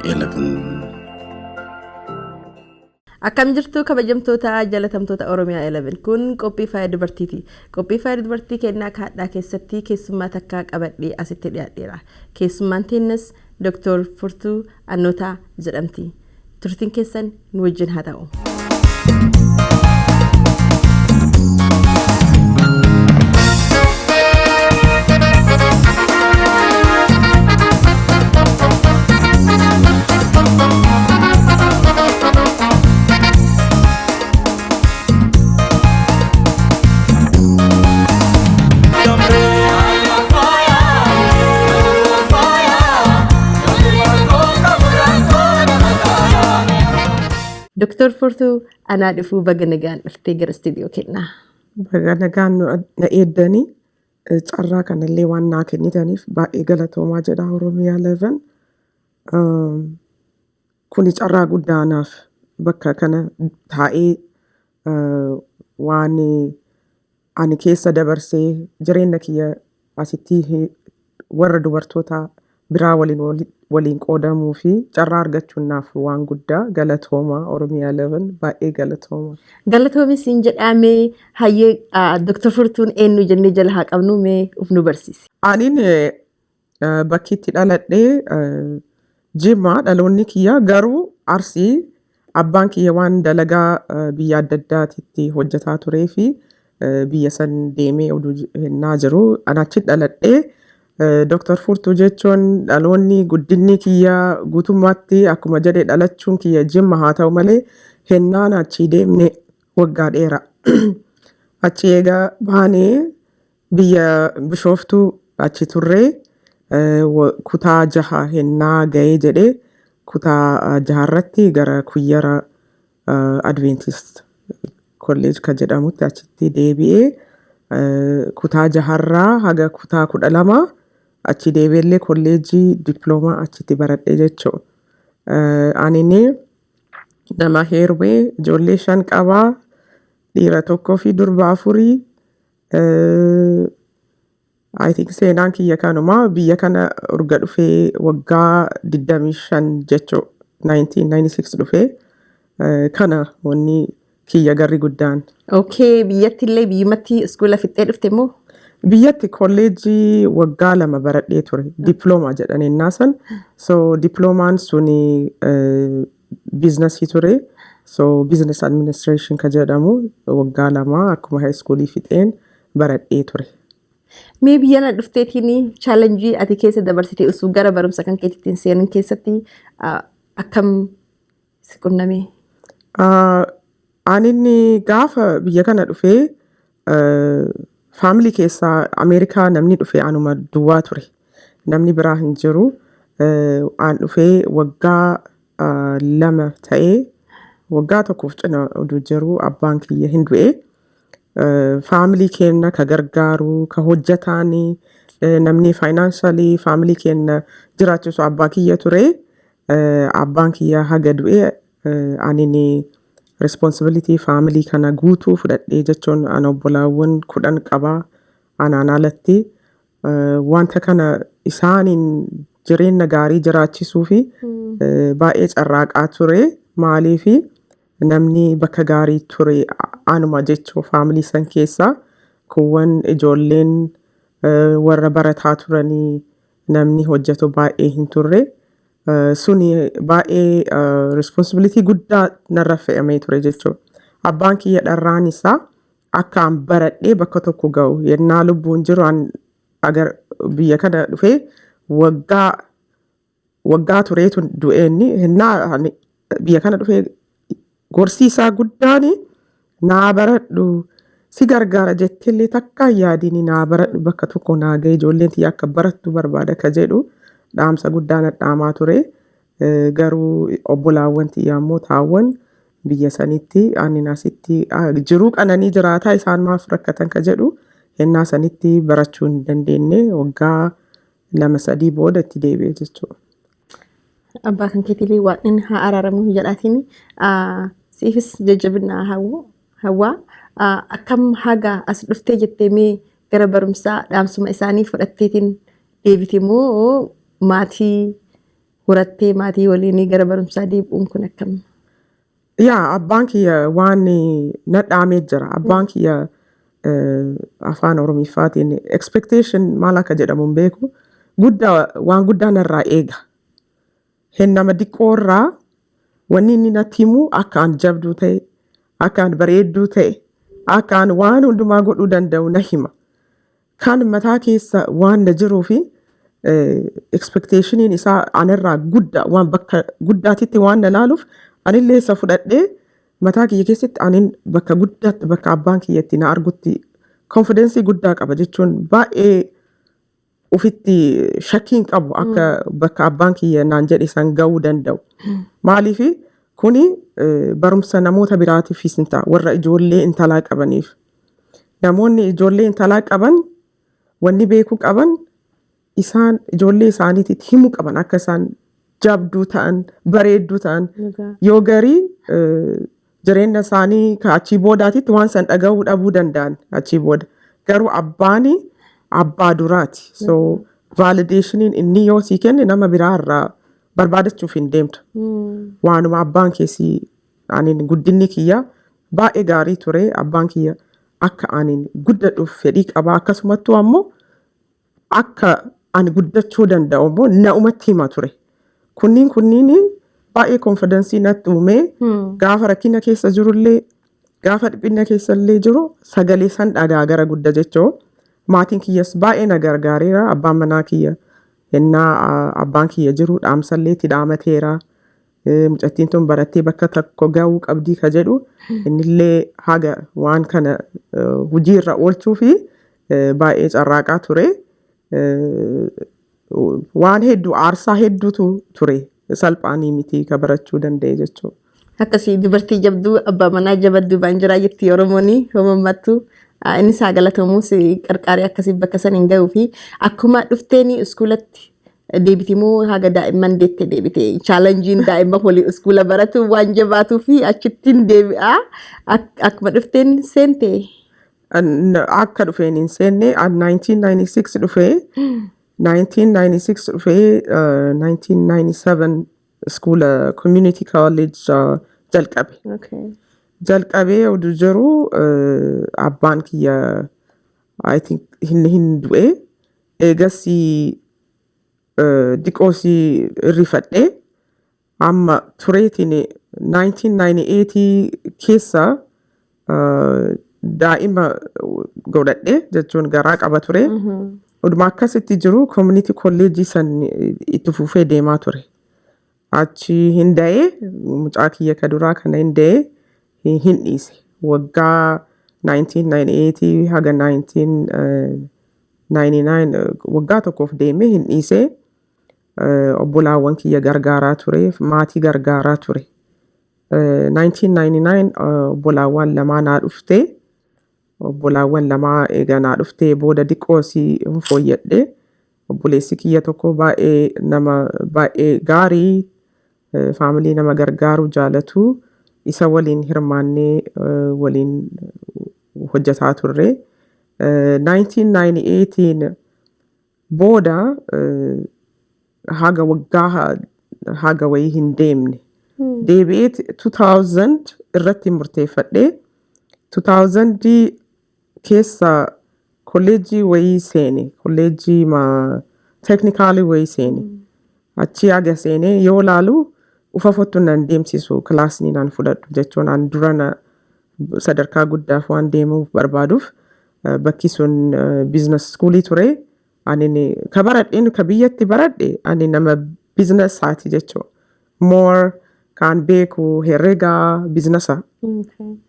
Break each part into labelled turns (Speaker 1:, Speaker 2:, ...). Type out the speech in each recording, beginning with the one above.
Speaker 1: 11.
Speaker 2: Akkam jirtu kabajamtoota jaalatamtoota Oromiyaa 11 kun qophii faaya dubartiiti. Qophii faaya dubartii kennaa kaadhaa keessatti keessummaa takkaa qabadhee asitti dhiyaadheera. Keessummaan teennas Dr. Furtuu Annotaa jedhamti. Turtiin keessan nu wajjin haa ta'u. Dr. Furtuu anaa dhufuu baga nagaan dhuftee gara istiidiyoo kennaa.
Speaker 3: Baga nagaan na eeddanii carraa kanallee waan naa kennitaniif baay'ee galatoomaa jedha Oromiyaa 11. Kuni carraa guddaa naaf bakka kana taa'ee waan ani keessa dabarsee jireenya kiyya asitti warra dubartoota biraa waliin qoodamuu fi carraa argachuun naaf waan guddaa galatoomaa Oromiyaa 11 baay'ee galatoomaa.
Speaker 2: Galatoomis hin jedhamee hayyee Dr. Furtuun eenyu jennee jala haa qabnu mee uf nu barsiisi.
Speaker 3: Aniin bakki itti dhaladhee Jimmaa dhaloonni kiyya garuu Arsii abbaan kiyya waan dalagaa biyya adda addaatitti hojjetaa turee fi biyya san deemee oduu hennaa jiru anachi dhaladhee Dr. Furtuu jechuun dhaloonni guddinni kiyya guutummaatti akkuma jedhee dhalachuun kiyya Jimma haa ta'u malee hennaan achi deemne waggaa dheeraa. Achi eegaa baanee biyya Bishooftuu achi turree kutaa 6 hennaa ga'ee jedhee kutaa 6 gara Kuyyara Adventist College kan jedhamutti achitti deebi'ee kutaa 6 haga kutaa 12 achi deebi'ellee kolleejii diploomaa achitti baradhee jechuudha. Ani nama heerumee ijoollee 5 qabaa, dhiira 1 fi durba 4. I think seenaan kiyya kanuma biyya kana urga dhufee waggaa 25 jechuudha. 1996 dhufee kana wanni kiyya garri guddaan.
Speaker 2: Okay, biyyatti illee biyyumatti iskoola fixee dhufte moo?
Speaker 3: Biyyatti kolleejii waggaa 2 baradhee ture. Diploomaa jedhanii naasan. So diploomaan suni biizinasii ture. So business administration kan jedhamu waggaa 2 akkuma high schoolii fixeen baradhee ture.
Speaker 2: Mee biyyana dhufteetiin chaalenjii ati keessa dabarsitee osoo gara barumsa kan keettiin seenan keessatti akkam si qunname?
Speaker 3: Ani gaafa biyya kana dhufee faamilii keessaa Ameerikaa namni dhufee anuma duwwaa ture. Namni biraa hin jiru. An dhufee waggaa 2 ta'ee waggaa 1 cina oduu jiru abbaan kiyya hin du'ee. Faamilii keenya ka gargaaru ka hojjetaanii namni faayinaanshalii faamilii keenya jiraachisu abbaa kiyya ture. Abbaan kiyya haga du'ee ani responsibility faamilii kana guutuu fudhadhee jechuun ana obbolaawwan 10 qabaa anaan alatti wanta kana isaaniin jireenya gaarii jiraachisuu fi baay'ee carraaqaa ture maaliifi namni bakka gaarii ture anuma jechuu faamilii san keessaa kuwwan ijoolleen warra barataa turanii namni hojjetu baay'ee hin turre. Suni baay'ee responsibility guddaa narra fe'amee ture jechuudha. Abbaan kiyya dharraan isaa akka an baradhee bakka tokko ga'u yennaa lubbuun jiru agar biyya kana dhufee waggaa tureetu du'eenni yennaa biyya kana dhufee gorsiisaa guddaan naa baradhu si gargaara jettillee takka yaadini naa baradhu bakka tokko naa ga'e ijoolleen tiyya akka barattu barbaada ka jedhu. Dhaamsa guddaan dhaamaa ture. Garuu obbolaawwan tiyyaa immoo taawwan biyya sanitti ani asitti jiruu qananii jiraataa isaan maaf rakkatan ka jedhu yennaa sanitti barachuu hin dandeenye waggaa 2-3 booda itti deebi'e jechuudha.
Speaker 2: Abbaa kan keetiillee waan inni haa araaramu jedhaatiin siifis jajjabinaa hawaa akkam haga as dhuftee jettee mee gara barumsaa dhaamsuma isaanii fudhatteetiin deebite moo maatii horattee maatii waliin gara barumsaa deebi'uun kun akkam?
Speaker 3: Yaa abbaan kiyya waan nadhaamee jira. Abbaan kiyya afaan Oromiffaatiin expectation maal akka jedhamu hin beeku. Waan guddaa narraa eega. Hin nama xiqqoorraa wanni inni natti himu akka an jabduu ta'e, akka an bareedduu ta'e, akka an waan hundumaa godhuu danda'u na hima. Kan mataa keessa waan na jiruu fi expectationiin isaa anarraa guddaa waan bakka guddaatitti waan na laaluuf anillee isa fudhadhee mataa kiyya keessatti anin bakka guddaatti bakka abbaan kiyyatti na argutti confidence guddaa qaba jechuun baay'ee ufitti shakkiin qabu akka bakka abbaan kiyya naan jedhe san ga'uu danda'u. Maaliif kuni barumsa namoota biraatiifis hin ta'a warra ijoollee intalaa qabaniif. Namoonni ijoollee intalaa qaban wanni beekuu qaban isaan ijoollee isaaniititti himuu qaban akka isaan jabduu ta'an bareedduu ta'an yoo garii jireenya isaanii achii boodaatitti waan san dhaga'uu dhabuu danda'an achii booda garuu abbaani abbaa duraati. So validationiin inni yoo sii kenne nama biraa irraa barbaadachuuf hin deemtu. Waanuma abbaan keessi anin guddinni kiyya baay'ee gaarii ture. Abbaan kiyya akka anin guddadhuuf fedhii qaba akkasumattuu ammoo akka ani guddachuu danda'u ammoo na'umatti hima ture. Kunniin baay'ee konfidensii natti uumee gaafa rakkina keessa jirullee gaafa dhiphina keessa illee jiru sagalee san dhagaa gara gudda jechoo. Maatiin kiyyas baay'ee na gargaareera. Abbaan manaa kiyya yennaa abbaan kiyya jiru dhaamsallee itti dhaamateera. Mucattiin tun barattee bakka tokko ga'uu qabdii ka jedhu innillee haga waan kana hojiirra oolchuu fi baay'ee carraaqaa ture. Waan hedduu aarsaa hedduutu ture salphaanii miti ka barachuu danda'e jechuudha.
Speaker 2: Akkasii dubartii jabduu abbaa manaa jabaddu baan jiraa jetti Oromooni hoomammattu. Inni isaa galatamuus qarqaarii akkasii bakka san hin ga'uu fi akkuma dhufteeni iskuulatti deebitimoo haga daa'imman deettee deebite chaalenjiin daa'imma holii iskuula baratu waan jabaatuu fi achittiin deebi'aa akkuma dhufteen seente.
Speaker 3: Akka dhufeen hin seenne 1996 dhufee 1996 dhufee 1997 iskuula community college jalqabe. Jalqabee oduu jiru abbaan kiyya I think hin du'e eegasii diqoosii irrifadhe amma tureetiin 1998 keessa daa'ima godhadhe jechuun garaa qaba ture. Oduma akkasitti jiru community college san itti fufee deemaa ture. Achi hin da'e mucaa kiyya ka duraa kana hin da'e. Hin dhiise waggaa 1998 haga 1999 waggaa tokkoof deeme hin dhiise. Obbolaawwan kiyya gargaaraa ture maatii gargaaraa ture. 1999 obbolaawwan lamaa naa dhufte. Obbolaawwan lamaa eega naa dhufte booda diqoosii hin fooyyadhe. Obboleessi kiyya tokko baay'ee nama baay'ee gaarii faamilii nama gargaaru jaalatu. Isa waliin hirmaannee waliin hojjetaa turre. 1998 booda haga waggaa haga wayii hin deemne. Deebi'ee 2000 irratti murteeffadhe. 2000 keessa kolleejjii wayii seene. Kolleejjii teeknikaalii wayii seene. Achi haga seene yoo laalu ufa fottu nan deemsisu kilaasni naan fudhadhu jechuun an durana sadarkaa guddaaf waan deemuuf barbaaduuf bakki sun business schoolii ture. Ani ka baradheen ka biyyatti baradhe ani nama business saati jechuudha. More kan beeku herregaa businessa.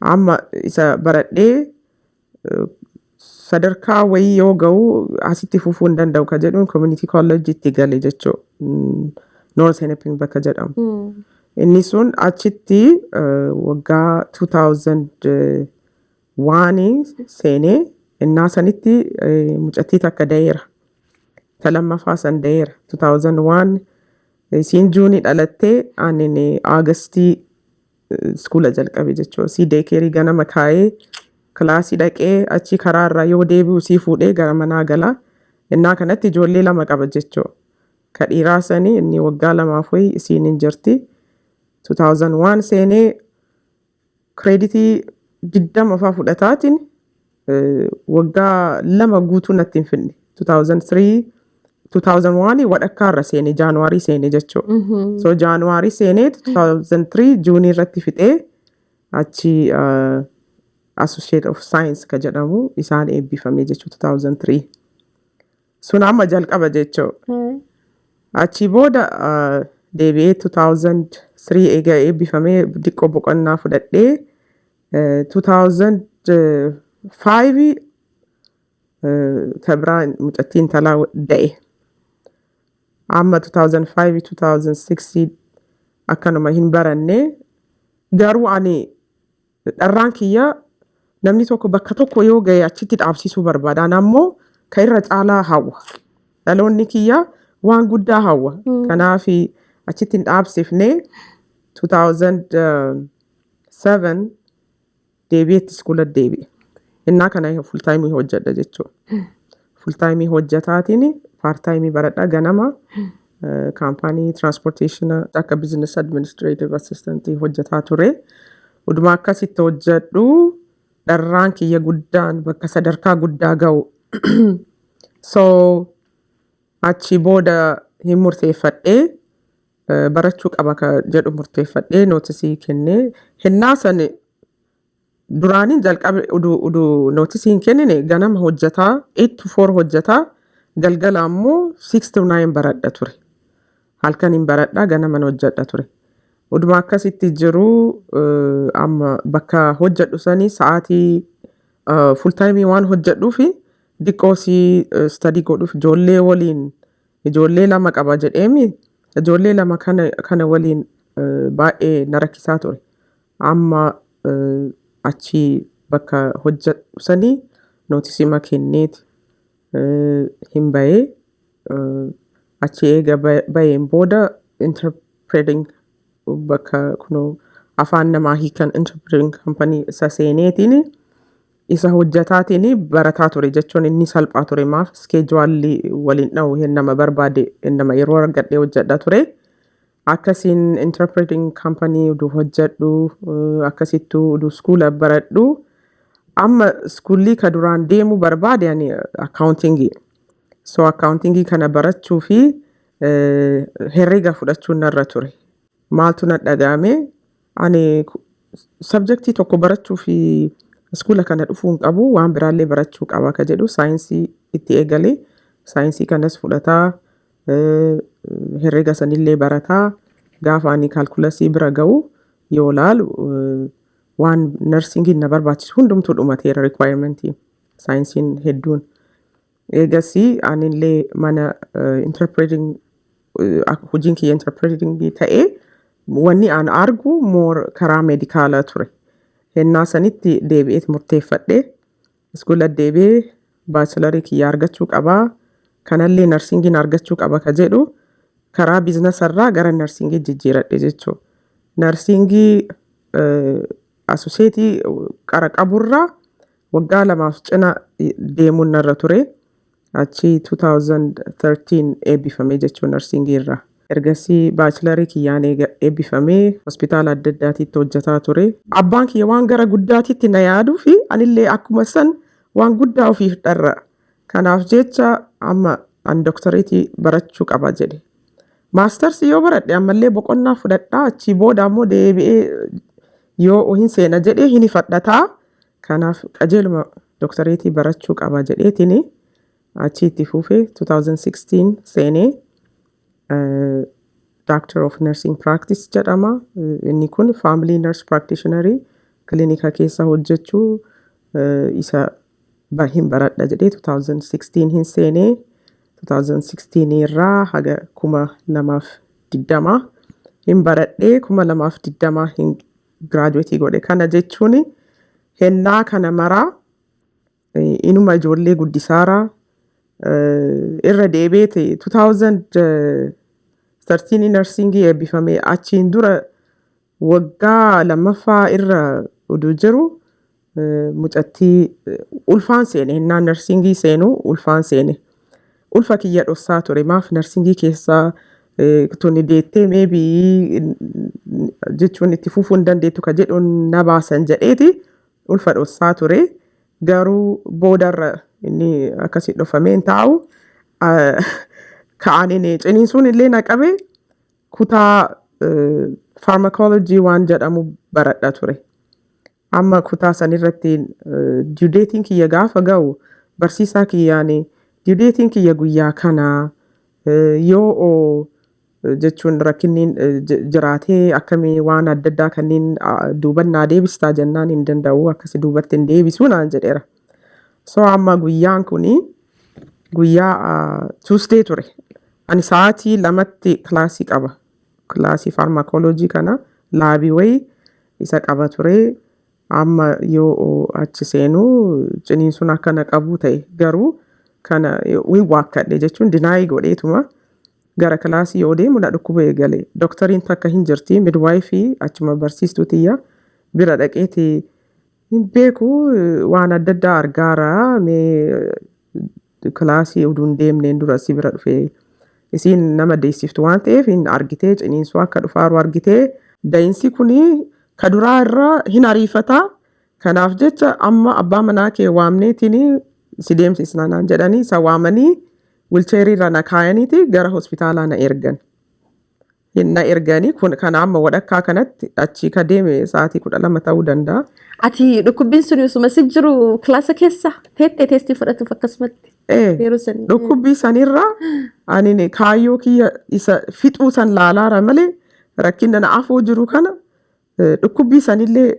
Speaker 3: Amma isa baradhee sadarkaa wayii yoo ga'u asitti fufuu hin danda'u ka jedhuun community college itti gale jechuudha. North Hennepin bakka jedhamu. Inni sun achitti waggaa 2001 seenee innaa sanitti mucattii takka da'eera. Ta lammaffaa san da'eera. 2001 isiin juunii dhalattee anin Aagustii iskuula jalqabe jechuudha. Si deekeerii ganama kaa'ee kilaasii dhaqee achi karaarraa yoo deebi'u sii fuudhee gara manaa gala. Innaa kanatti ijoollee lama qaba jechuudha. ka dhiiraa sanii inni waggaa lamaaf wayii isiin hin jirti 2001 seenee kreditii 20 faa fudhataatiin waggaa 2 guutuu natti hin finne 2001 wadhakkaarra seene jaanuwaarii seene jechuu so jaanuwaarii seenee 2003 juunii irratti fixee achi Associate of Science ka jedhamu isaan eebbifame jechuu 2003 sun amma jalqaba jechuu achi booda deebi'ee 2003 eega eebbifamee diqqoo boqonnaa fudhadhee 2005 tabiraan mucattiin talaa da'e amma 2005-2006 akkanuma hin baranne garuu ani dharraan kiyya namni tokko bakka tokko yoo ga'e achitti dhaabsisuu barbaadaan ammoo ka irra caalaa hawwa dhaloonni kiyya waan guddaa hawwa kanaaf achitti hin dhaabsifne 2007 deebi'etti iskuula deebi'e innaa kana full time hojjedha jechuudha full time hojjetaatiin part time baradha ganama kaampaanii transportation akka business administrative assistant hojjetaa ture uduma akkasitti hojjedhu dharraan kiyya guddaan bakka sadarkaa guddaa ga'u so achi booda hin murteeffadhee barachuu qaba ka jedhu murteeffadhee nootisii kennee hennaa san duraanin jalqabe udu nootisii hin kennine ganama hojjetaa 8-4 hojjetaa galgala ammoo 6-9 baradha ture halkan hin baradha ganaman hojjedha ture uduma akkasitti jiru amma bakka hojjedhu sanii sa'aatii full time waan hojjedhuufi diqqoosii study godhuuf ijoollee lama qaba jedheemi ijoollee lama kana waliin baay'ee na rakkisaa ture amma achi bakka hojjedhu sanii nootisima kenneeti hin bahee achi eega baheen booda interpreting bakka kunoo afaan namaa hiikan interpreting company isa seeneetiin isa hojjetaatiin barataa ture jechuun inni salphaa ture maaf skeejuwaalli waliin dha'u nama barbaade nama yeroo argadhee hojjedha ture akkasiin interpreting company udu hojjedhu akkasittuu udu skuula baradhu amma skuulii ka duraan deemu barbaade ani accountingii so accountingii kana barachuu fi herrega fudhachuun narra ture maaltu na dhagahame ani subjectii tokko barachuu fi skuula kana dhufuun qabu waan biraallee barachuu qaba ka jedhu saayinsii itti eegale saayinsii kanas fudhataa herrega sanillee barataa gaafa ani kaalkulasii bira ga'u yoo laalu waan narsingiin na barbaachisu hundumtuu dhumateera requirementi saayinsiin hedduun eegasii anillee mana interpreting hojiin kiyya interpreting ta'ee wanni aan argu more karaa medikaalaa ture hennaa sanitti deebi'eet murteeffadhe iskuula deebi'ee baachilarii kiyya argachuu qabaa kanallee narsingiin argachuu qaba ka jedhu karaa biizinasarraa gara narsingii jijjiiradhe jechuu narsingii asuseetii qara qaburraa waggaa lamaaf cina deemuun narra ture achi 2013 eebbifame jechuu narsingii irraa ergasii baachilarii kiyyaan eebbifamee hospitaala adda addaatitti hojjetaa ture abbaan kiyya waan gara guddaatitti na yaaduu fi anillee akkuma san waan guddaa ofiif dharra kanaaf jecha amma an doktoreetii barachuu qaba jedhe maastarsi yoo baradhe ammallee boqonnaa fudhadhaa achii booda ammoo deebi'ee yoo hin seena jedhee hin ifadhataa kanaaf qajeeluma doktoreetii barachuu qaba jedheetini achiitti fufee 2016 seenee Doctor of Nursing Practice jedhama inni kun Family Nurse Practitioner klinika keessa hojjechuu isa hin baradha jedhee 2016 hin seenee 2016 irraa haga 2020 hin baradhee 2020 hin graduate godhe kana jechuun hennaa kana maraa inuma ijoollee guddisaaraa irra deebi'ee 2013 narsingii eebbifamee achiin dura waggaa lammaffaa irra oduu jiru mucattii ulfaan seene hennaa narsingii seenu ulfaan seene ulfa kiyya dhossaa ture maaf narsingii keessaa tuni deettee maybii jechuun itti fufuu hin dandeettu ka jedhuun na baasan jedheeti ulfa dhossaa ture garuu boodarra inni akkasii dhofamee hin taa'u ka'aniin ciniinsuun illee na qabe kutaa pharmacology waan jedhamu baradha ture. Amma kutaa sanirratti duudeetiin kiyya gaafa ga'u barsiisaa kiyyaan duudeetiin kiyya guyyaa kanaa yoo jechuun rakkinniin jiraatee akkamii waan adda addaa kanneen duubannaa deebistaa jennaan hin danda'u akkasi duubatti hin deebisuu naan jedheera. So amma guyyaan kuni guyyaa Tuesday ture. Ani sa'aatii 2tti kilaasii qaba. Kilaasii pharmacology kana laabii wayii isa qaba ture. Amma yoo achi seenuu ciniinsuun akkana qabu ta'e garuu kana waakkadhe jechuun dinaayii godheetuma gara kilaasii yoo deemu na dhukkuba eegale. Doktariin takka hin jirti midwaayifii achuma barsiistuu tiyya bira dhaqeeti hin beeku waan adda addaa argaara mee kilaasii uduun deemneen dura si bira dhufee isiin nama deessiftu waan ta'eef hin argitee ciniinsuu akka dhufaaru argitee dayinsi kuni ka duraa irraa hin ariifataa kanaaf jecha amma abbaa manaa kee waamneetiin si deemsisna naan jedhanii isa waamanii wilcheerii irra na kaayaniiti gara hospitaalaa na ergan. Na erganii kun kana amma wadhakkaa kanatti achii ka deeme sa'aatii 12 ta'uu danda'a.
Speaker 2: Ati dhukkubbiin sun yosuma si jiru kilaasa keessa teettee teestii fudhatuuf akkasumatti.
Speaker 3: Dhukkubbii sanirraa ani kaayyoo kiyya isa fixuu san laalaara malee rakkinna na afoo jiru kana dhukkubbii sanillee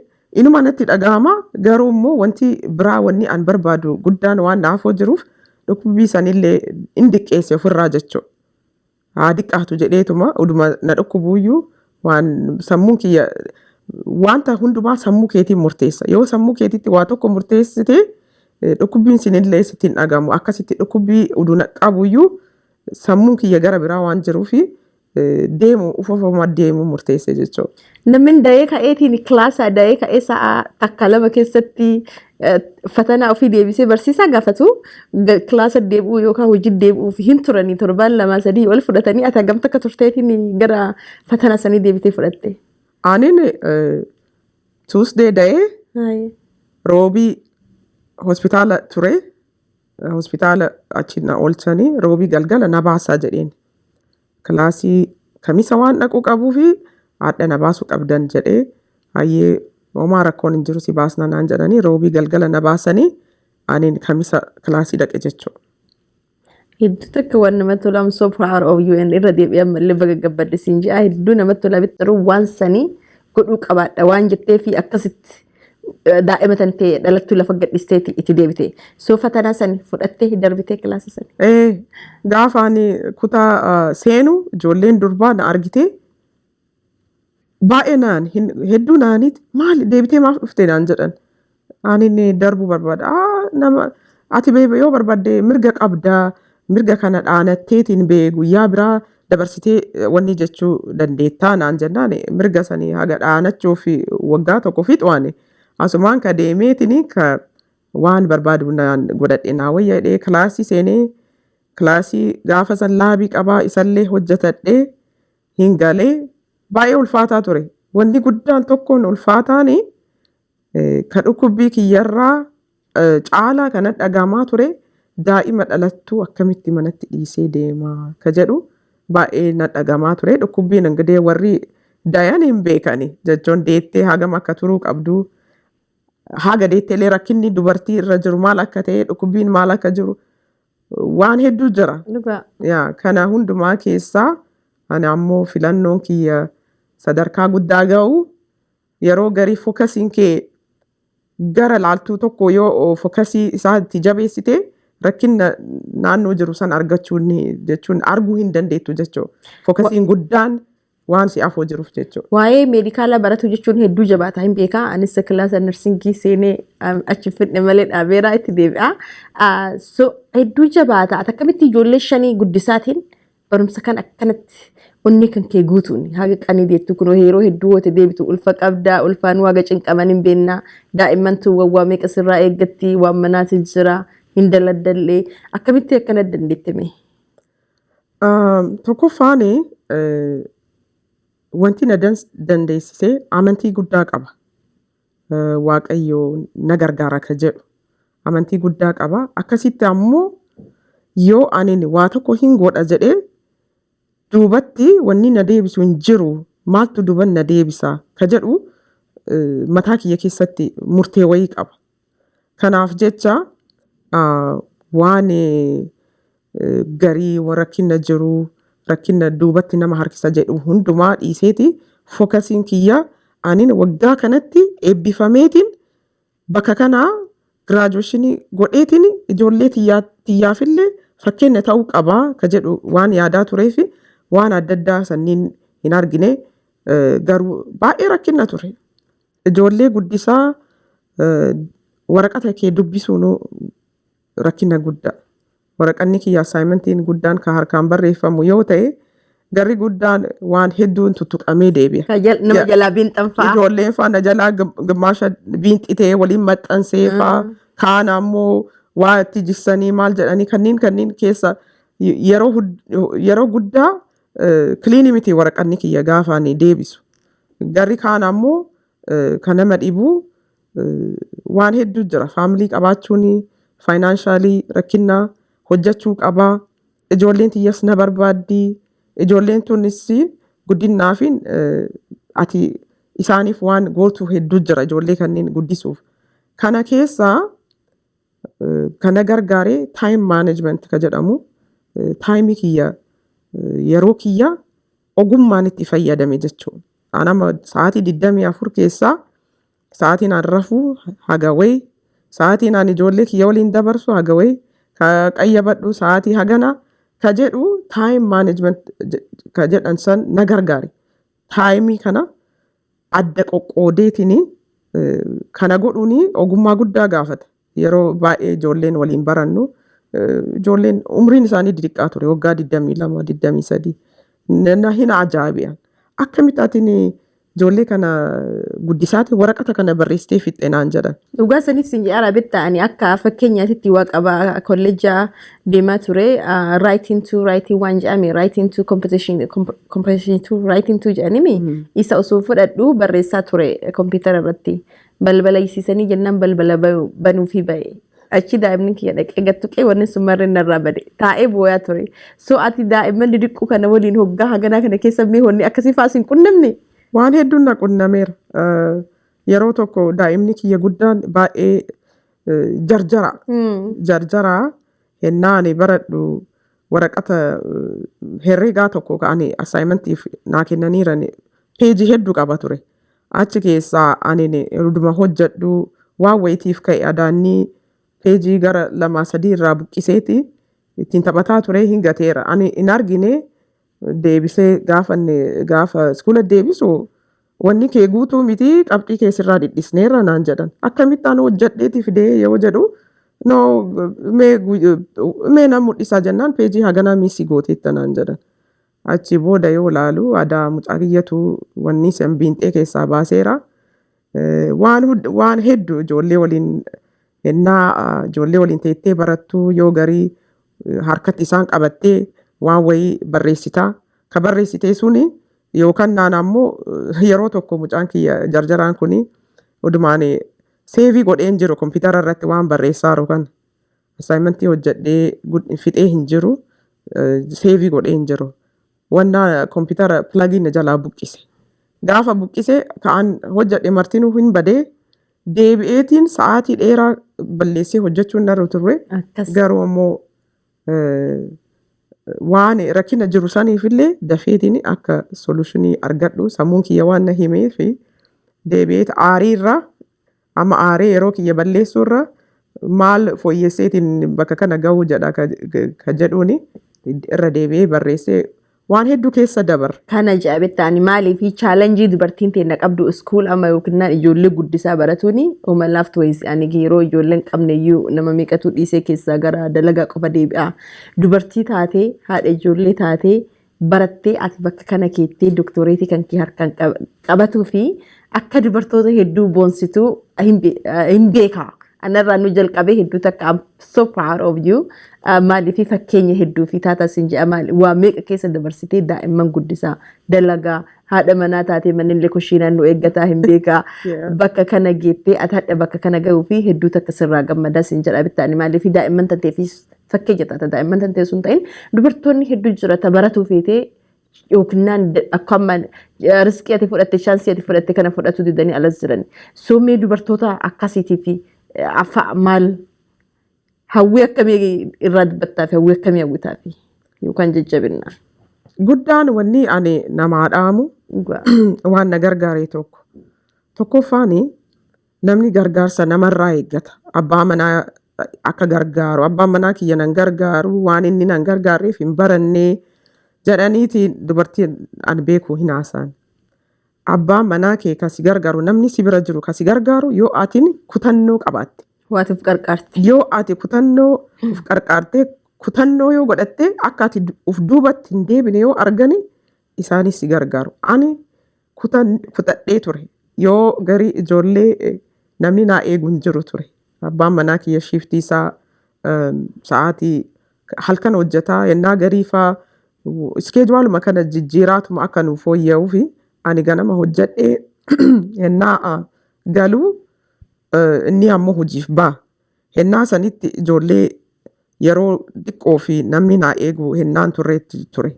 Speaker 3: inuma natti dhagahama garuu immoo wanti biraa wanni an barbaadu guddaan waan na afoo jiruuf dhukkubbii sanillee in diqqeesse ofirraa jechuu. Haa diqqaatu jedheetuma uduma na dhukkubuuyyuu waan sammuun kiyya wanta hundumaa sammuu keetiin murteessa. Yoo sammuu keetitti waa tokko murteessite dhukkubbiin sinillee sitti hin dhagamu. Akkasitti dhukkubbii uduna qabuyyuu sammuun kiyya gara biraa waan jiruufi deemu ufafama deemu murteesse jechuudha.
Speaker 2: Namni da'ee ka'eetiin kilaasaa da'ee ka'ee sa'a takka lama keessatti fatanaa ofii deebisee barsiisaa gaafatu kilaasa deebi'uu yookaan hojii deebi'uuf hin turanii torbaan 2-3 wal fudhatanii ati hagam takka turteetiin gara fatanaa sanii deebitee fudhatte.
Speaker 3: Anin Tuesday da'ee roobii hospitaala ture hospitaala achi na oolchanii roobii galgala na baasaa jedheen. Kilaasii kamisa waan dhaquu qabuu fi haadha na baasuu qabdan jedhee hayyee homaa rakkoon hin jiru si baasna naan jedhanii roobii galgala na baasanii ani kamisa kilaasii dhaqe jechuudha.
Speaker 2: Hedduu takka waan namatti tola. I'm so proud of you and irra deebi'an mallee baga gabbadde siin jedha. Hedduu namatti tola bittaruu waan sanii godhuu qabaadha waan jettee fi akkasitti daa'ima tantee dhalattuu lafa gadhiisteeti itti deebite. So fatanaa sani fudhattee darbitee kilaasa sani.
Speaker 3: Gaafa ani kutaa seenu ijoolleen durbaa na argite baay'ee naan hedduu naaniiti maali deebitee maaf dhuftee naan jedhan. Ani darbuu barbaada. Nama ati yoo barbaadde mirga qabdaa mirga kana dhaanatteetiin bee guyyaa biraa dabarsitee wanni jechuu dandeettaa naan jennaan mirga sanii haga dhaanachuuf waggaa tokko fixuwaani. Asumaan ka deemeetiin ka waan barbaadu naan godhadhe naa wayya jedhee kilaasii seenee kilaasii gaafa san laabii qabaa isallee hojjetadhee hin galee baay'ee ulfaataa ture. Wanni guddaan tokkoon ulfaataani ka dhukkubbii kiyyarraa caalaa kana dhagamaa ture daa'ima dhalattuu akkamitti manatti dhiisee deemaa ka jedhu baay'ee na dhagamaa ture. Dhukkubbiin ingadee warri dayan hin beekani jechuun deettee hagam akka turuu qabdu. Haga deetteelee rakkinni dubartii irra jiru maal akka ta'e dhukkubbiin maal akka jiru waan hedduu jira. Kana hundumaa keessaa ani ammoo filannoon kiyya sadarkaa guddaa ga'u yeroo garii fookasiin kee gara laaltuu tokko yoo fookasii isaatti jabeessite rakkinna naannoo jiru san argachuun jechuun arguu hin dandeettu jechuudha. Fookasiin guddaan waan si afoo jiruuf jechuudha.
Speaker 2: Waa'ee meedikaala baratu jechuun hedduu jabaataa hin beekaa. Anis kilaasa narsingii seenee achi fidhe malee dhaabeeraa itti deebi'a. So hedduu jabaataa. Ati akkamitti ijoollee 5 guddisaatiin barumsa kan akkanatti onni kan kee guutuun haga qanii deettu kun yeroo hedduu wata deebitu ulfa qabdaa ulfaan waaga cinqaman hin beennaa daa'imman tuwwawwaa meeqa sirraa eeggatti waan manaati jira hin daladdallee akkamitti akkana dandeettime?
Speaker 3: Tokkoffaan wanti na dandeessisee amantii guddaa qaba. Waaqayyo na gargaara ka jedhu amantii guddaa qaba. Akkasitti ammoo yoo ani waa tokko hin godha jedhee duubatti wanni na deebisu hin jiru maaltu duuban na deebisa ka jedhu mataa kiyya keessatti murtee wayii qaba. Kanaaf jecha waan garii rakkina jiru rakkina duubatti nama harkisa jedhu hundumaa dhiiseeti fookasiin kiyya anin waggaa kanatti eebbifameetiin bakka kanaa giraajuweeshinii godheetiin ijoollee tiyyaafillee fakkeenya ta'uu qabaa ka jedhu waan yaadaa tureefi waan adda addaa sanniin hin argine garuu baay'ee rakkina ture. Ijoollee guddisaa waraqata kee dubbisuun rakkina guddaa. Waraqanni kiyya assaayimentiin guddaan ka harkaan barreeffamu yoo ta'e garri guddaan waan hedduun tuttuqamee deebi'a.
Speaker 2: Nama jalaa biinxan fa'a.
Speaker 3: Ijoolleen fa'a na jalaa gamaasha biinxitee waliin maxxansee fa'a kaan ammoo waa itti jissanii maal jedhanii kanneen keessa yeroo guddaa kiliinii miti waraqanni kiyya gaafaan deebisu. Garri kaan ammoo kan nama dhibu waan hedduu jira. Faamilii qabaachuun faayinaansaalii rakkinaa hojjechuu qabaa. Ijoolleen tiyyas na barbaaddi. Ijoolleen tunis guddinaafin ati isaaniif waan gootu hedduu jira ijoollee kanneen guddisuuf. Kana keessaa kana gargaaree taayim maanejment ka jedhamu taayimii kiyya yeroo kiyya ogummaan itti fayyadame jechuudha. Anama sa'aatii 24 keessaa sa'aatiin aan rafuu haga wayi sa'aatiin aan ijoollee kiyya waliin dabarsu haga wayi ka qayyabadhu sa'aatii hagana ka jedhu taayim maanejment ka jedhan san na gargaare. Taayimii kana adda qoqqoodeetiin kana godhuun ogummaa guddaa gaafata. Yeroo baay'ee ijoolleen waliin barannu ijoolleen umriin isaanii xixiqqaa ture waggaa 22 23 na hin ajaa'iban. Akkamitti atiin ijoollee kana guddisaati waraqata kana barreessitee fixxee naan jedhan.
Speaker 2: Dhugaa saniif sin jedhaa bittaani akka fakkeenyaatti waa qaba kolleejjaa deemaa ture writing to waan jedhame writing to competition to writing to jedhanimi isa osoo fudhadhu barreessaa ture kompiitara irratti balbala isiisanii jennaan balbala banuu fi ba'e. Achi daa'imni kiyya dhaqee gattuqee wanni sun marri narraa bade taa'ee booyaa ture. So ati daa'imman didiqquu kana waliin hoggaa haganaa kana keessa mee honni akkasii faas hin qunnamne?
Speaker 3: Waan hedduun na qunnameera. Yeroo tokko daa'imni kiyya guddaan baay'ee jarjaraa hennaan baradhu waraqata herreegaa tokko ka'anii assaayimantiif naa kennaniiran peejii hedduu qaba ture. Achi keessaa ani ruduma hojjedhu waan wayitiif ka'e adaannii peejii gara 2-3 irraa buqqiseeti ittiin taphataa ture hin gateera. Ani hin argine deebisee gaafa iskuula deebisu wanni kee guutuu miti qabxii keessirraa dhidhisneerra naan jedhan. Akkamittaan hojjedheeti fidee yoo jedhu mee nan mul'isaa jennaan peejii haganaa miisii gooteetta naan jedhan. Achi booda yoo laalu aadaa mucaa kiyyatu wanni san biinxee keessaa baaseera. Waan hedduu ijoollee waliin teettee barattu yoo garii harkatti isaan qabattee waan wayii barreessitaa. Ka barreessitee suni yookaan naan ammoo yeroo tokko mucaan kiyya jarjaraan kuni odumaan seevii godheen jiru kompiitara irratti waan barreessaa jiru kan assaayimentii hojjedhee fixee hin jiru seevii godheen jiru. Wanna kompiitara plugin jalaa buqqise. Gaafa buqqise ka'an hojjedhe martinuu hin badee deebi'eetiin sa'aatii dheeraa balleessee hojjechuun narra turre garuu ammoo waan rakkina jiru saniifillee dafeetiin akka solutionii argadhu sammuun kiyya waan na himee fi deebi'eet aariirra amma aaree yeroo kiyya balleessuurra maal fooyyesseetiin bakka kana ga'uu jedha ka jedhuuni irra deebi'ee barreessee waan hedduu keessa dabar.
Speaker 2: Kana jaabettaani maalii fi chaalenjii dubartiin teenna qabdu iskuul amma yookiin ijoollee guddisaa baratuuni oomalaaf to'is ani yeroo ijoolleen qabneyyuu nama meeqatu dhiisee keessaa gara dalagaa qofa deebi'a. Dubartii taatee haadha ijoollee taatee barattee ati bakka kana keettee doktoreetii kan kee harkaan qabatuu fi akka dubartoota hedduu boonsituu hin beeka. anarraa nu jalqabee hedduu takka I'm so proud of you maaliif fakkeenya hedduu fi taataa siin jedha maali waa meeqa keessa dabarsitee daa'imman guddisaa dalagaa haadha manaa taatee manillee kushiinaan nu eeggataa hin beekaa bakka kana geettee ati hadha bakka kana gahuu fi hedduu takka sirraa gammadaa siin jedha bittaani maaliif daa'imman tanteefis fakkeenya taata daa'imman tantee sun ta'in dubartoonni hedduu jira baratuu feetee yookiin akkuma riskii ati fudhatte shaansii ati fudhatte kana fudhatu didanii alas jiran soomee dubartoota akkasiitii fi maal hawwii akkamii irraa dubbattaa fi hawwii akkamii hawwitaa fi yookaan jajjabinna.
Speaker 3: Guddaan wanni ani namaa dhaamu waan na gargaaree tokkoffaani namni gargaarsa namarraa eeggata abbaa manaa akka gargaaru abbaan manaa kiyya nan gargaaru waan inni nan gargaarreef hin barannee jedhaniiti dubartiin an beeku hin haasaan. Abbaan manaa kee kasi gargaaru namni si bira jiru kasi gargaaru yoo atiin kutannoo qabaatte.
Speaker 2: Waatiif qarqaarte.
Speaker 3: Yoo ati kutannoo uf qarqaarte kutannoo yoo godhatte akka ati uf duubatti hin deebine yoo argani isaanis si gargaaru. Ani kutadhee ture yoo garii ijoollee namni naa eegu hin jiru ture. Abbaan manaa kiyya shiftii isaa sa'aatii halkan hojjetaa yennaa gariifaa iskeejuwaaluma kana jijjiiraatuma akka nuuf fooyya'uu fi ani ganama hojjedhee yennaa galuu inni ammoo hojiif ba'a. Yennaa sanitti ijoollee yeroo xiqqoo fi namni naa eegu yennaan turreetti ture.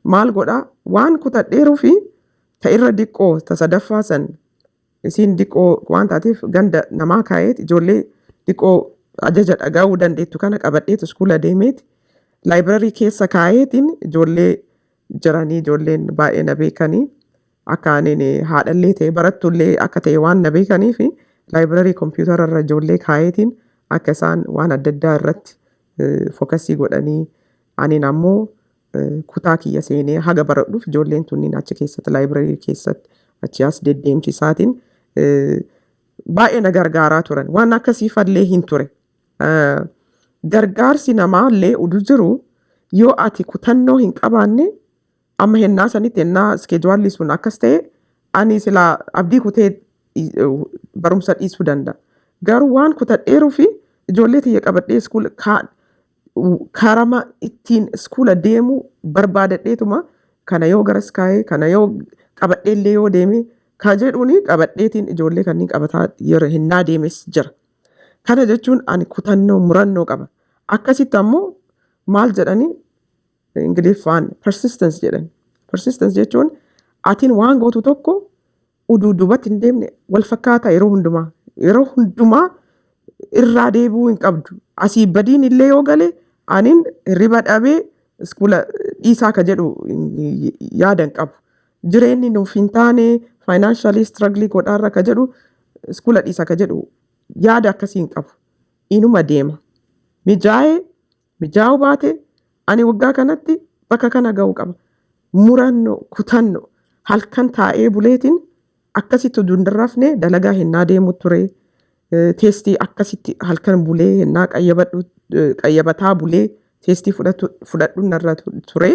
Speaker 3: Maal godhaa waan kutadheeruu fi ta'irra xiqqoo ta sadaffaa san isiin xiqqoo waan taateef ganda namaa kaa'eet ijoollee xiqqoo ajaja dhagaa'uu dandeettu kana qabadheetu iskuula deemeeti. Laayibrarii keessa kaa'eetiin ijoollee jiranii ijoolleen baay'ee na beekanii akka ani haadhallee ta'e barattullee akka ta'e waan na beekanii fi laayibrarii kompiitara irra ijoollee kaa'eetiin akka isaan waan adda addaa irratti fookasii godhanii aniin ammoo kutaa kiyya seenee haga baradhuuf ijoolleen tunniin achi keessatti laayibrarii keessatti achi as deddeemsisaatiin baay'ee na gargaaraa turan waan akkasiifallee hin ture. Gargaarsi namaallee udu jiru yoo ati kutannoo hin qabaanne amma hennaa sanitti hennaa iskeejuwaalli sun akkas ta'e ani silaa abdii kutee barumsa dhiisuu danda'a. Garuu waan kutadheeruu fi ijoollee tiyya qabadhee iskuula karama ittiin iskuula deemuu barbaadadheetuma kana yoo garas kaa'ee kana yoo qabadheellee yoo deeme ka jedhuuni qabadheetiin ijoollee kanneen qabataa yeroo hennaa deemes jira. Kana jechuun ani kutannoo murannoo qaba. Akkasitti ammoo maal jedhanii Ingiliffaan persistence jedhan. Persistence jechuun atiin waan gootu tokko uduu duubatti hin deemne wal fakkaataa yeroo hundumaa. Yeroo hundumaa irraa deebi'uu hin qabdu. Asii badiin illee yoo galee aniin hirriba dhabee iskuula dhiisaa ka jedhu yaada hin qabu. Jireenyi nuuf hin taane financially struggling godhaarra ka jedhu iskuula dhiisaa ka jedhu yaada akkasii hin qabu. Inuma deema. Mijaa'uu baate ani waggaa kanatti bakka kana ga'uu qaba. Murannoo kutannoo halkan taa'ee buleetiin akkasitti dundarrafne dalagaa hennaa deemu ture. Teestii akkasitti halkan bulee hennaa qayyabataa bulee teestii fudhadhu narra ture.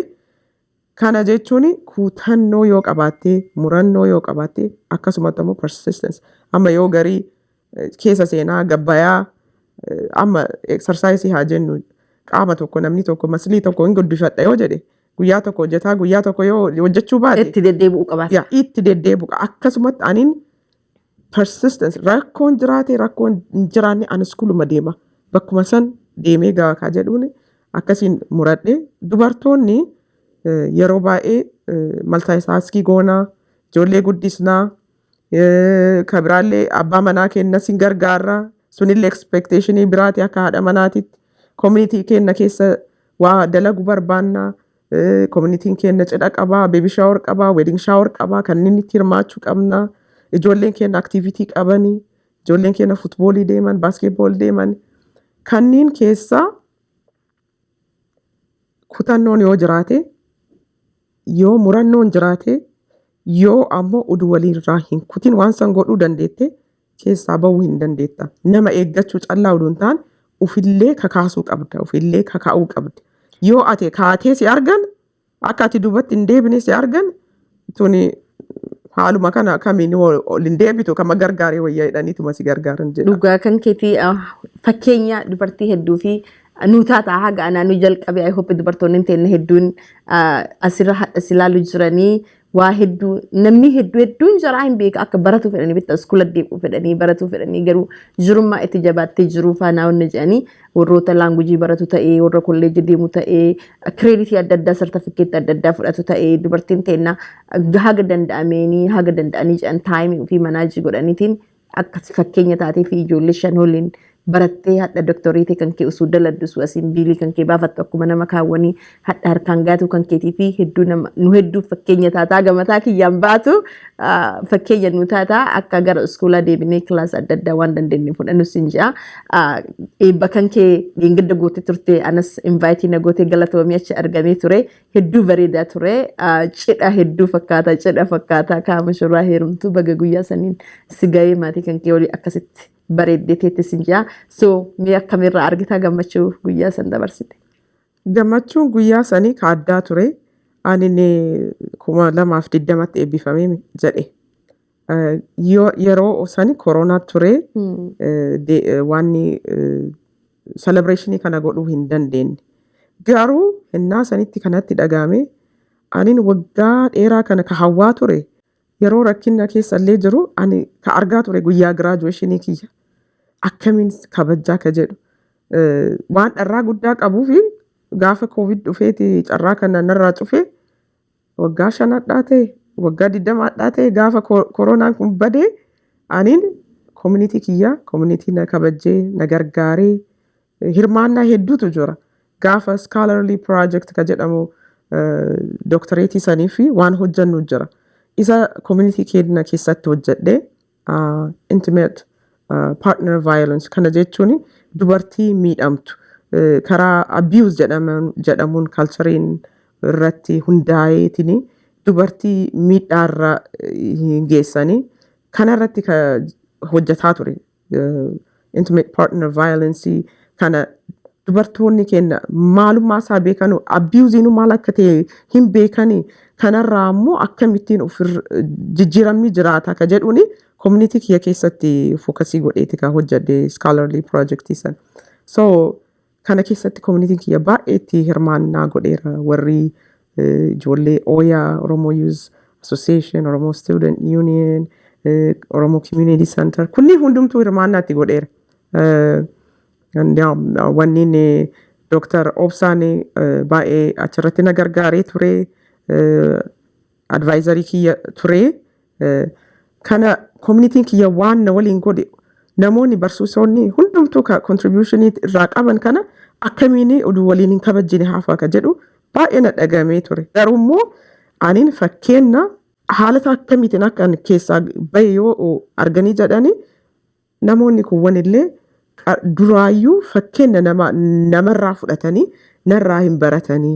Speaker 3: Kana jechuun kutannoo yoo qabaatte murannoo yoo qabaatte akkasumatti ammoo persistence amma yoo garii keessa seenaa gabbayaa amma exersaayisii haa jennu qaama tokko namni tokko maslii tokko hin guddifadha yoo jedhe guyyaa tokko hojjetaa guyyaa tokko yoo hojjechuu baate
Speaker 2: itti deddeebi'uu qabaata.
Speaker 3: Itti deddeebi'u akkasumatti aniin persistence rakkoon jiraate rakkoon hin jiraanne ani iskuuluma deema bakkuma san deemee gaakaa jedhuun akkasiin muradhe dubartoonni yeroo baay'ee maltaayisaaskii goonaa ijoollee guddisnaa kabiraallee abbaa manaa kenna sin gargaarraa sunillee expectationii biraati akka haadha manaatitti community kenna keessa waa dalagu barbaannaa communitiin kenna cidha qabaa baby shower qabaa wedding shower qabaa kanneen itti hirmaachuu qabnaa ijoolleen kenna activity qabanii ijoolleen kenna footballii deeman basketball deeman kanneen keessaa kutannoon yoo jiraate yoo murannoon jiraate yoo ammoo uduu waliirraa hin kutin waan san godhuu dandeette keessaa bahuu hin dandeetta. Nama eeggachuu callaa uduun ta'an ufillee kakaasuu qabda. Ufillee kakaa'uu qabda. Yoo ate kaatee si argan akka ati duubatti hin deebine si argan tuni haaluma kana akkamiin ol hin deebitu kama gargaaree wayyaa jedhaniituma si gargaaran jedha.
Speaker 2: Dhugaa kan keetii fakkeenya dubartii hedduu fi nuutaataa haga anaa nu jalqabe I hope dubartoonni teenne hedduun asirra hadhas ilaaluu jiranii waa hedduu namni hedduun jaraa hin beeka akka baratu fedhanii bitta iskoola deemuu fedhanii baratu fedhanii garuu jirummaa itti jabaattee jiruu faanaa wanna jedhanii warroota laangujii baratu ta'ee warra kolleejii deemu ta'ee kireeditii adda addaa sartifikeetii adda addaa fudhatu ta'ee dubartiin teenna haga danda'anii jedhan taayimii ofii manaajii godhaniitiin akka fakkeenya taatee fi ijoollee shan waliin barattee hadha doktoriitii kan kee usuu daladdusu asiin biilii kan kee baafattu akkuma nama kaawwanii hadha harkaan gaatu kan keetii fi hedduu fakkeenya taataa gamataa kiyyaan baatu fakkeenya nu taataa akka gara iskoolaa deebinee kilaas adda addaa waan dandeenye fudhannus hin ji'a. Eebba kan kee gingidda gootee turte anas invaayitii na gootee galatoomii achi argamee ture hedduu bareedaa ture cidha hedduu cidha fakkaata kaama shurraa heerumtu baga guyyaa saniin si ga'ee maatii kan kee olii akkasitti bareeddeeteetti sin jaa so mee akkamirraa argita gammachuu guyyaa san dabarsite.
Speaker 3: Gammachuun guyyaa sanii ka addaa ture ani 2020tti eebbifamee jedhe yeroo sani koronaa ture waan celebration kana godhuu hin dandeenye garuu innaa sanitti kanatti dhagahame anin waggaa dheeraa kana ka hawwaa ture yeroo rakkinna keessa illee jiru ani ka argaa ture guyyaa graduationii kiyya akkamiin kabajaa ka jedhu waan dharraa guddaa qabuufi gaafa covid dhufeeti carraa kana narraa cufe waggaa 5 ta'e waggaa 20 ta'e gaafa koronaan kun badee aniin community kiyya community na kabajee na gargaaree hirmaannaa hedduutu jira gaafa scholarly project ka jedhamu doctorate sanii fi waan hojjannu jira. Isa community keenya keessatti hojjedhe intimate partner violence kana jechuun dubartii miidhamtu karaa abuse jedhamuun culturein irratti hundaa'eetiin dubartii miidhaarra geessanii kana irratti hojjetaa ture intimate partner violence kana dubartoonni keenya maalummaa isaa beekanu abiyuuziin maal akka ta'e hin beekanii kanarraa ammoo akkamittiin jijjiiramni jiraata ka jedhuuni community kiyya keessatti fookasii godheeti ka hojjedhe scholarly project san so kana keessatti community kiyya baay'eetti hirmaannaa godheera warri ijoollee Oyaa Oromoo Youth Association Oromoo Student Union Oromoo Community Center kunni hundumtuu hirmaannaatti godheera. Wanniin Dr. Obsaan baay'ee achirratti na gargaaree ture advisorii kiyya ture kana communitiin kiyya waan na waliin godhe namoonni barsiisonni hundumtuu ka contributionii irraa qaban kana akkamiin oduu waliin hin kabajjine hafa ka jedhu baay'ee na dhagamee ture garuu immoo aniin fakkeenya haalata akkamiitiin akka keessaa bahe yoo arganii jedhani namoonni kun wanillee duraayyuu fakkeenya namarraa fudhatanii narraa hin baratanii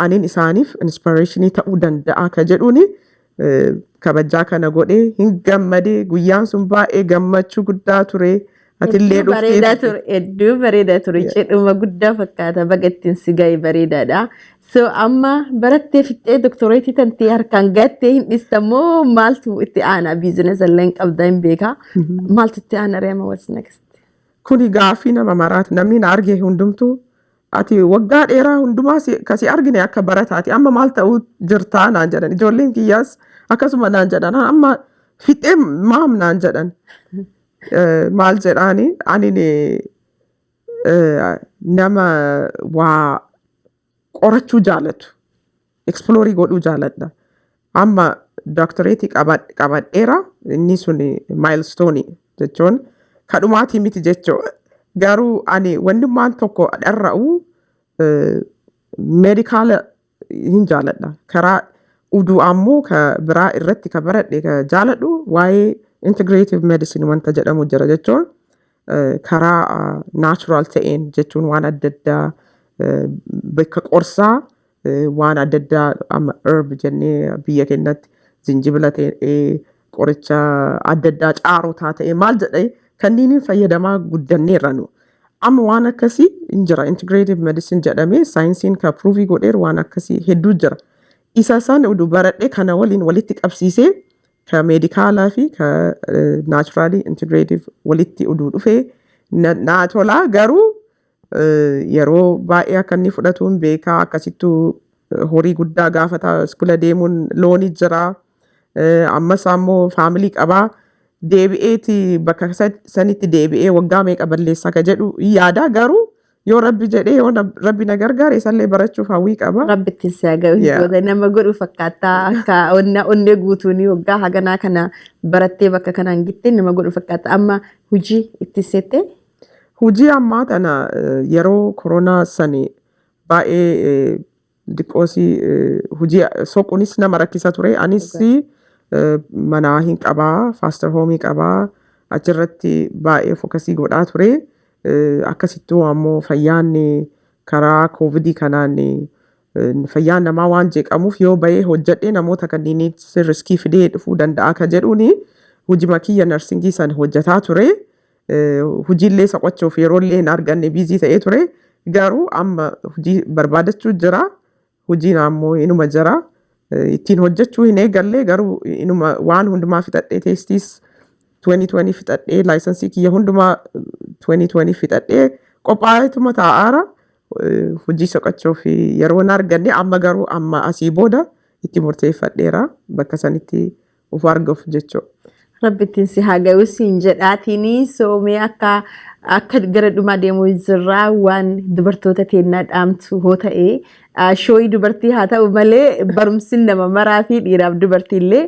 Speaker 3: aniin isaaniif inspirationii ta'uu danda'a ka jedhuuni kabajaa kana godhee hin gammadee guyyaan sun baay'ee gammachuu guddaa ture atillee
Speaker 2: dhuftee hedduu bareedaa ture cidhuma guddaa fakkaata bagattiin si ga'e bareedaadha. So amma barattee fixxee doktoreetii tantee harkaan gattee hin dhiistamoo maaltu itti aanaa biizinesa illee hin qabda hin beekaa maaltu itti aanaa reema what's next?
Speaker 3: Kuni gaafii nama maraati namni na arge hundumtuu ati waggaa dheeraa hundumaa kasi argine akka barataati amma maal ta'uu jirtaa naan jedhan ijoolleen kiyyaas akkasuma naan jedhan amma fixee maam naan jedhan maal jedhaani ani nama waa qorachuu jaalatu explorii godhuu jaaladha amma doktoreetii qabadheera inni sun maayilstoonii jechuun kadhumaatii miti jechuu garuu ani wannummaan tokko dharra'u meedikaala hin jaaladha karaa uduu ammoo ka biraa irratti ka baradhe ka jaaladhu waa'ee integrative medicine wanta jedhamu jira jechuun karaa natural ta'een jechuun waan adda addaa bakka qorsaa waan adda addaa amma herb jennee biyya keenyatti zinjibila ta'ee qoricha adda addaa caarotaa ta'ee maal jedhee kanneen fayyadamaa guddanneerra nu amma waan akkasii hin jira integrative medicine jedhamee saayinsiin ka pruuvii godheer waan akkasii hedduu jira isa isaan oduu baradhee kana waliin walitti qabsiisee ka meedikaalaa fi ka naachuraalii intigireetiif walitti uduu dhufee naa tolaa garuu yeroo baay'ee akka inni fudhatuun beekaa akkasittuu horii guddaa gaafata iskula deemuun looni jira ammas ammoo faamilii qabaa deebi'eeti bakka sanitti deebi'ee waggaa meeqa balleessaa ka jedhu yaada garuu yoo rabbi jedhee yoo rabbi na gargaare isallee barachuuf hawwii qaba.
Speaker 2: Rabbi ittiin si haga'u nama godhu fakkaata akka onnee guutuun waggaa haganaa kana barattee bakka kanaan gittee nama godhu fakkaata amma hojii itti seette.
Speaker 3: Hojii ammaa tana yeroo koronaa sani baay'ee diqqoosii hojii soquunis nama rakkisa ture anis manaa hin qabaa faaster hoomii qabaa achirratti baay'ee fokasii godhaa ture. Akkasittuu ammoo fayyaan karaa koovidii kanaan fayyaan namaa waan jeeqamuuf yoo bahee hojjedhee namoota kanniiniif riskii fidee dhufuu danda'a ka jedhuuni hojii kiyya narsingii sana hojjetaa ture. Hojiillee soqochuuf yeroollee hin arganne biizii ta'ee ture garuu amma hojii barbaadachuu jira hojiin ammoo inuma jira ittiin hojjechuu hin eegalle garuu inuma waan hundumaa fixadhee teestiis 2020 fixadhee laayisansii kiyya hundumaa 2020 fixadhee qophaa'eetuma taa'aara hojii soqochuuf yeroo hin arganne amma garuu amma asii booda itti murteeffadheera bakka sanitti of arguuf jechuudha.
Speaker 2: Rabbi ittiin si haga'u siin jedhaatiin soomee akka gara dhumaa deemuu jirraa waan dubartoota teennaa dhaamtu hoo ta'ee shooyii dubartii haa ta'u malee barumsi nama maraa fi dhiiraaf dubartiillee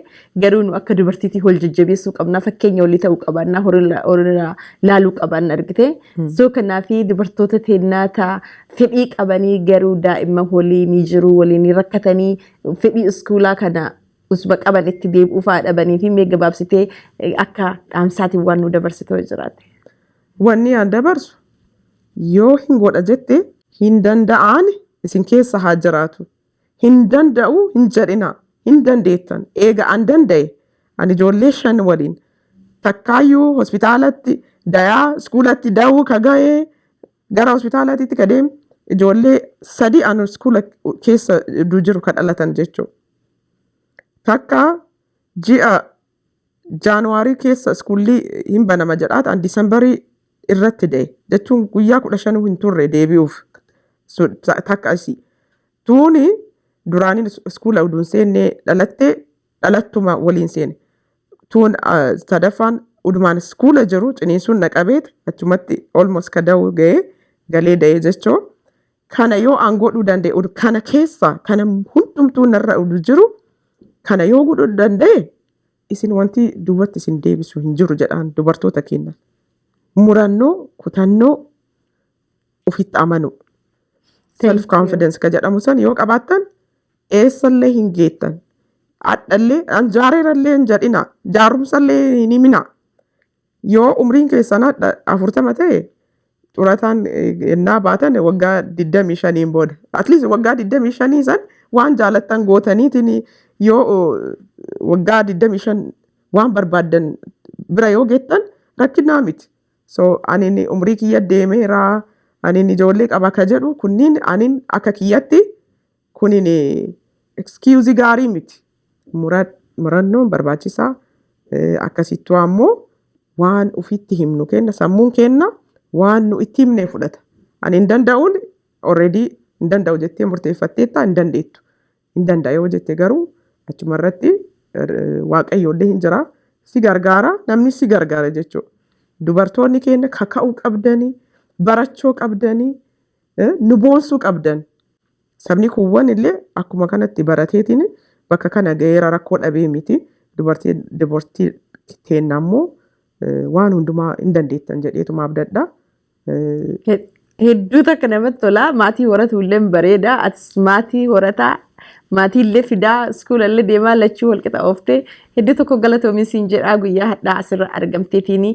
Speaker 2: garuu nu akka dubartiitii hol jajjabeessuu qabna fakkeenya olii ta'uu qabaannaa horii laaluu qabaanna argite soo kanaaf dubartoota teennaa fedhii qabanii garuu daa'imman holii ni jiru waliin rakkatanii fedhii iskuulaa kana usba qaban itti deebi'uuf dhabanii fi mee gabaabsitee akka dhaamsaatiin waan nu dabarsitoo jiraate.
Speaker 3: Wanni aan dabarsu yoo hin godha jette hin danda'an isin keessa haa jiraatu. Hin danda'u hin jedhina hin dandeettan eega an danda'e ani ijoollee 5 waliin takkaayyuu hospitaalatti dayaa iskuulatti da'uu ka ga'ee gara hospitaalaatti ka deemu ijoollee 3 an iskuula keessa jiru ka dhalatan jechuudha. Takka ji'a jaanuwaarii keessa iskuulli hin banama jedhaat an diisembarii irratti da'e jechuun guyyaa 15 hin turre deebi'uuf takka asii tuuni duraaniin iskuula uduun seennee dhalattee dhalattuma waliin seene tuun sadaffaan udumaan iskuula jiru ciniinsuun naqabeet achumatti olmos ka da'u ga'ee galee da'e jechoo kana yoo aan godhuu danda'e kana keessa kana hundumtuu narra jiru. Kana yoo godhuu danda'e isin wanti duubatti isin deebisu hin jiru jedhaan dubartoota kennan. Murannoo, kutannoo, ofitti amanu. Self confidence ka jedhamu san yoo qabaattan eessallee hin geettan. Adhallee jaareerallee hin jedhina. Jaarumsallee hin himina. Yoo umriin keessan 40 ta'e xurataan ennaa baatan waggaa 25 booda. At least waggaa 25 san waan jaalattan gootaniitiin yoo waggaa 25 waan barbaaddan bira yoo geettan rakkinaa miti. So ani umrii kiyya deemeera ani ijoollee qaba ka jedhu kunniin ani akka kiyyatti kunniin excuse gaarii miti. Murannoon barbaachisaa akkasittuu ammoo waan ufitti himnu kenna sammuun kenna waan nu itti himnee fudhata. Ani hin danda'uun already hin danda'u jettee murteeffatteetta hin dandeettu. Hin danda'a yoo jette garuu achuma irratti waaqayyoollee hin jira si gargaara namni si gargaara jechuudha. Dubartoonni keenya kaka'uu qabdanii barachuu qabdanii nu boonsuu qabdan. Sabni kuuwwan illee akkuma kanatti barateetiin bakka kana ga'eera rakkoo dhabee miti dubartii teennaa immoo waan hundumaa hin dandeettan jedheetumaaf dadha.
Speaker 2: Hedduu takka namatti tola maatii horatu illee bareeda atis maatii horataa maatii illee fidaa iskuula illee deemaa lachuu walqixa ooftee hedduu tokko galatoomi siin jedhaa guyyaa hadhaa asirra argamteetiin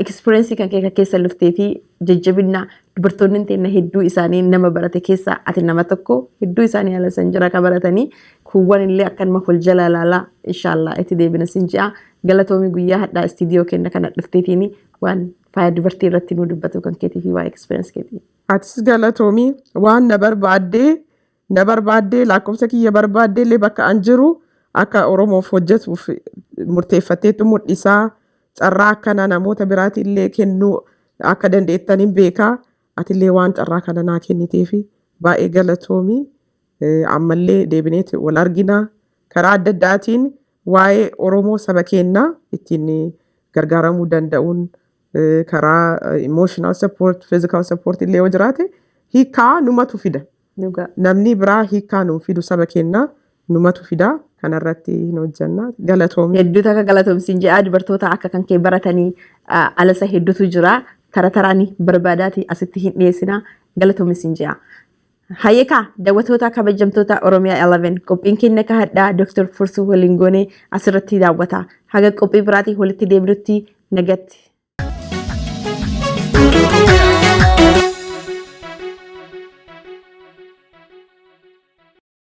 Speaker 2: ekspiriyeensii kan keessa luftee fi jajjabinna dubartoonni teenya hedduu isaanii nama barate keessa ati nama tokko hedduu isaanii haala san jira ka baratanii kuuwwan illee akkanuma wal jala ilaalaa inshaallah itti deebina siin jedhaa galatoomi guyyaa hadhaa istiidiyoo keenya kana dhufteetiin waan faaya dubartii irratti nu dubbatu kan keetii fi waa ekspiriyeens keetii.
Speaker 3: Atis galatoomi waan na barbaaddee lakkoofsa kiyya barbaaddee illee bakka an jiru akka Oromoof hojjetuuf murteeffatteetu mul'isaa carraa akkana namoota biraati illee kennuu akka dandeettaniin beekaa atillee waan carraa kana naa kenniteefi baay'ee galatoomii ammallee deebineeti wal arginaa karaa adda addaatiin waa'ee Oromoo saba keenyaa ittiin gargaaramuu danda'uun karaa emotional support, physical support illee yoo jiraate hiikaa numatu fida. Namni biraa hiikaa nu fidu saba keenyaa numatu fida. Kanarratti hin hojjannaa galatoomii.
Speaker 2: Hedduutu akka galatoomsiin jedhaa dubartoota akka kan kee baratanii alasa hedduutu jira. Tara taraanii barbaadaati asitti hin dhiyeessinaa galatoomsiin jedhaa. Hayyeekaa daawwattoota kabajamtoota Oromiyaa 11 qophiin keenya akka hadhaa Dr. Fursuu waliin goonee asirratti daawwata. Haga qophii biraatii walitti deebinutti nagatti.